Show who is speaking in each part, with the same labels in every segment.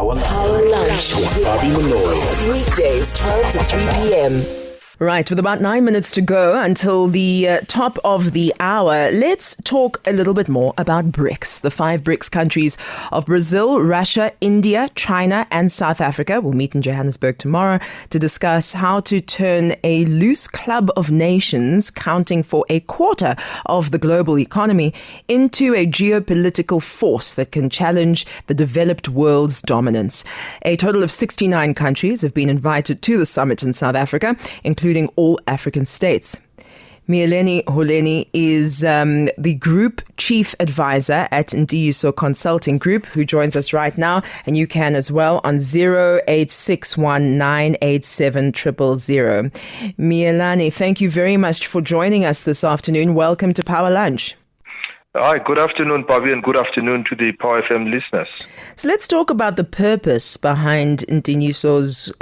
Speaker 1: Power Lunch with Bobby Malloy. Weekdays 12 to 3 p.m.
Speaker 2: Right, with about 9 minutes to go until the top of the hour, let's talk a little bit more about BRICS. The 5 BRICS countries of Brazil, Russia, India, China and South Africa will meet in Johannesburg tomorrow to discuss how to turn a loose club of nations counting for a quarter of the global economy into a geopolitical force that can challenge the developed world's dominance. A total of 69 countries have been invited to the summit in South Africa, including all African states. Miyelani Holeni is the Group Chief Advisor at Ndiyiso Consulting Group, who joins us right now, and you can as well on 0861987000. Miyelani, thank you very much for joining us this afternoon. Welcome to Power Lunch.
Speaker 3: Hi, good afternoon, Bobby, and good afternoon to the Power FM listeners.
Speaker 2: So let's talk about the purpose behind Ndiyiso's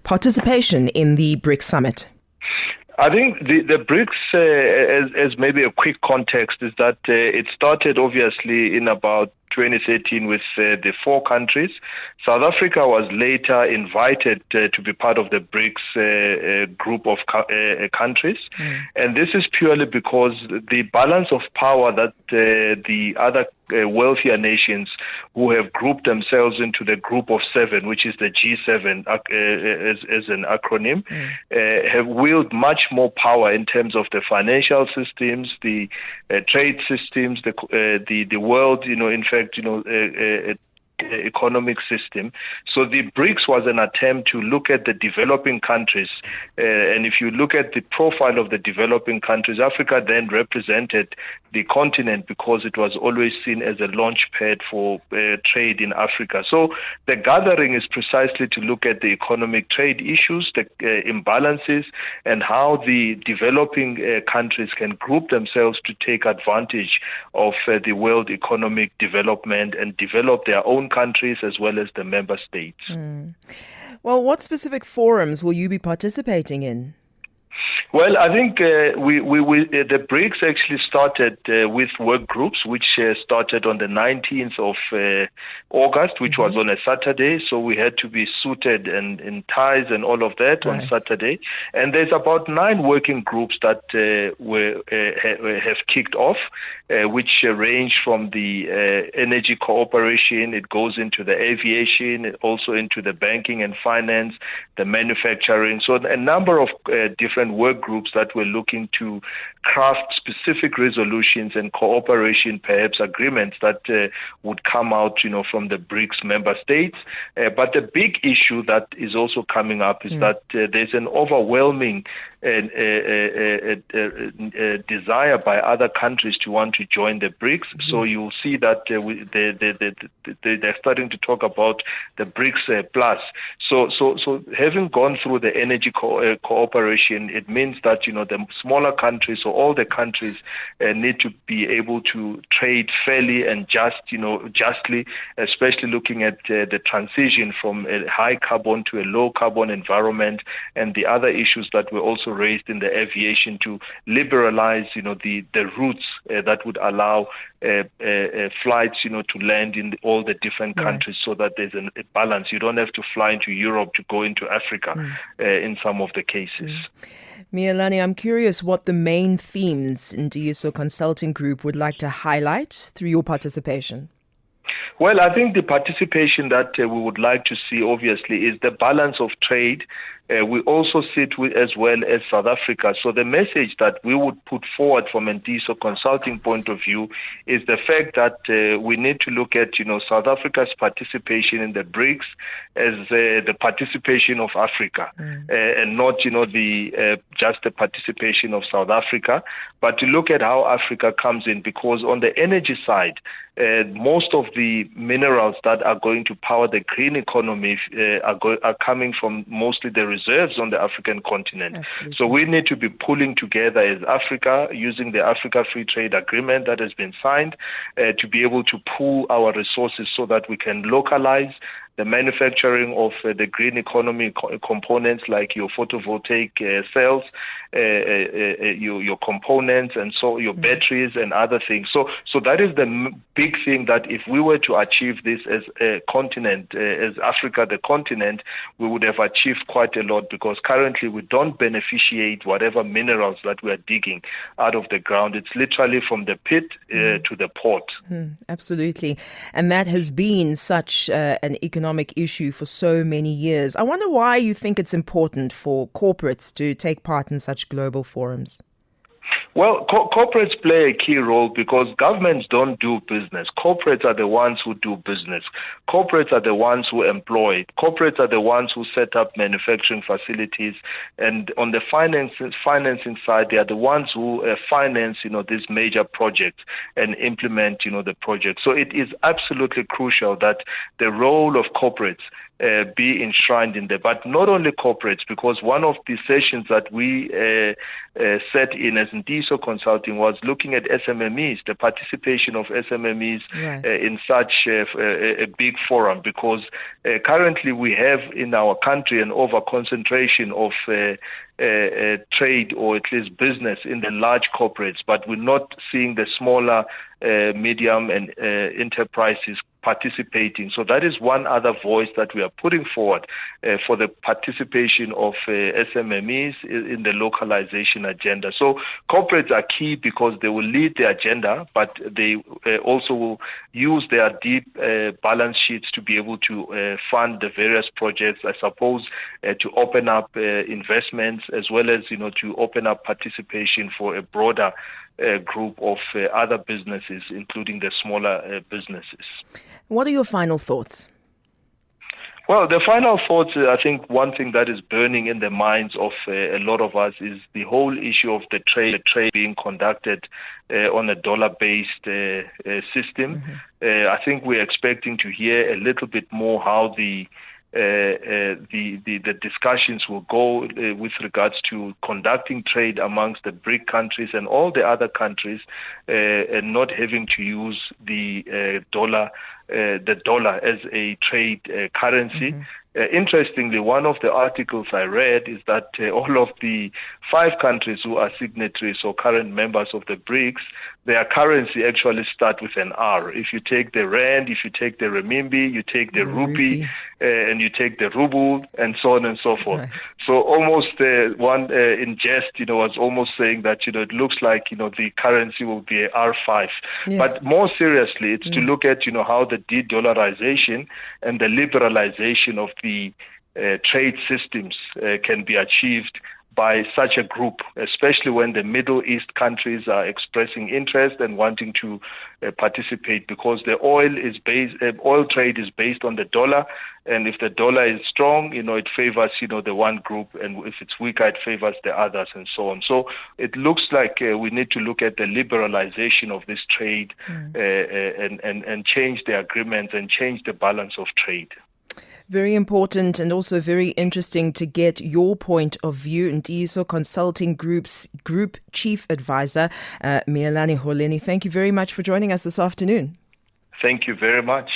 Speaker 2: participation in the BRICS summit.
Speaker 3: I think the BRICS, as maybe a quick context, is that it started obviously in about 2013 with the 4 countries. South Africa was later invited to be part of the BRICS group of countries. And this is purely because the balance of power that the other wealthier nations who have grouped themselves into the group of 7, which is the G7 as an acronym, have wielded much more power in terms of the financial systems, the trade systems, the world, in fact, economic system. So the BRICS was an attempt to look at the developing countries. And if you look at the profile of the developing countries, Africa then represented the continent because it was always seen as a launch pad for trade in Africa. So the gathering is precisely to look at the economic trade issues, the imbalances, and how the developing countries can group themselves to take advantage of the world economic development and develop their own countries as well as the member states.
Speaker 2: Well, what specific forums will you be participating in?
Speaker 3: Well, I think the BRICS actually started with work groups, which started on the 19th of August, which was on a Saturday. So we had to be suited and in ties and all of that on Saturday. And there's about 9 working groups that have kicked off, which range from the energy cooperation, it goes into the aviation, also into the banking and finance, the manufacturing. So a number of different work groups that were looking to craft specific resolutions and cooperation, perhaps agreements that would come out, from the BRICS member states. But the big issue that is also coming up is that there's an overwhelming desire by other countries to want to join the BRICS. So you'll see that they're starting to talk about the BRICS plus. So having gone through the energy cooperation, it means that the smaller countries or all the countries need to be able to trade fairly and justly, especially looking at the transition from a high carbon to a low carbon environment, and the other issues that were also raised in the aviation to liberalize the routes that would allow flights to land in all the different countries, so that there's a balance. You don't have to fly into Europe to go into Africa in some of the cases.
Speaker 2: Miyelani, I'm curious what the main themes Ndiyiso Consulting Group would like to highlight through your participation.
Speaker 3: Well, I think the participation that we would like to see, obviously, is the balance of trade. We also sit with as well as South Africa. So the message that we would put forward from a Ndiyiso Consulting point of view is the fact that we need to look at, South Africa's participation in the BRICS as the participation of Africa, and not, just the participation of South Africa, but to look at how Africa comes in, because on the energy side, most of the minerals that are going to power the green economy are coming from mostly the reserves on the African continent. Absolutely. So we need to be pulling together as Africa, using the Africa Free Trade Agreement that has been signed, to be able to pool our resources so that we can localize the manufacturing of the green economy components like your photovoltaic cells, your components, and so your batteries and other things. So that is the big thing, that if we were to achieve this as a continent, as Africa, the continent, we would have achieved quite a lot, because currently we don't beneficiate whatever minerals that we are digging out of the ground. It's literally from the pit to the port.
Speaker 2: Absolutely. And that has been such an economic issue for so many years. I wonder why you think it's important for corporates to take part in such global forums.
Speaker 3: Well, corporates play a key role because governments don't do business. Corporates are the ones who do business. Corporates are the ones who employ. Corporates are the ones who set up manufacturing facilities. And on the financing side, they are the ones who finance, these major projects and implement, the project. So it is absolutely crucial that the role of corporates be enshrined in there. But not only corporates, because one of the sessions that we set in as Ndiso Consulting was looking at SMMEs, the participation of SMMEs in such a big forum, because currently we have in our country an over-concentration of trade, or at least business, in the large corporates, but we're not seeing the smaller, medium and enterprises participating. So that is one other voice that we are putting forward for the participation of SMMEs in the localization agenda. So corporates are key because they will lead the agenda, but they also will use their deep balance sheets to be able to fund the various projects, I suppose, to open up investments, as well as, to open up participation for a broader group of other businesses, including the smaller businesses.
Speaker 2: What are your final thoughts?
Speaker 3: Well, the final thoughts, I think one thing that is burning in the minds of a lot of us is the whole issue of the trade being conducted on a dollar-based system. I think we're expecting to hear a little bit more how the discussions will go with regards to conducting trade amongst the BRIC countries and all the other countries, and not having to use the dollar as a trade currency. Interestingly, one of the articles I read is that all of the 5 countries who are signatories or current members of the BRICS, their currency actually start with an R. If you take the rand, if you take the renminbi, you take the rupee, and you take the ruble, and so on and so forth. Right. So almost one in jest, was almost saying that, it looks like, the currency will be a R5. Yeah. But more seriously, it's to look at, how the de-dollarization and the liberalization of the trade systems can be achieved by such a group, especially when the Middle East countries are expressing interest and wanting to participate, because the oil trade is based on the dollar, and if the dollar is strong, it favors the one group, and if it's weaker, it favors the others, and so on. So it looks like we need to look at the liberalization of this trade and change the agreements and change the balance of trade.
Speaker 2: Very important and also very interesting to get your point of view. Ndiso Consulting Group's Group Chief Advisor, Miyelani Holeni, thank you very much for joining us this afternoon.
Speaker 3: Thank you very much.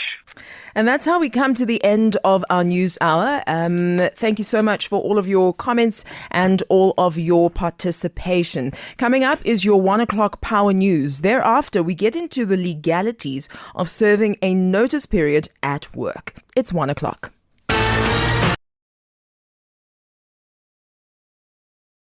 Speaker 2: And that's how we come to the end of our news hour. Thank you so much for all of your comments and all of your participation. Coming up is your 1 o'clock Power News. Thereafter, we get into the legalities of serving a notice period at work. It's 1 o'clock.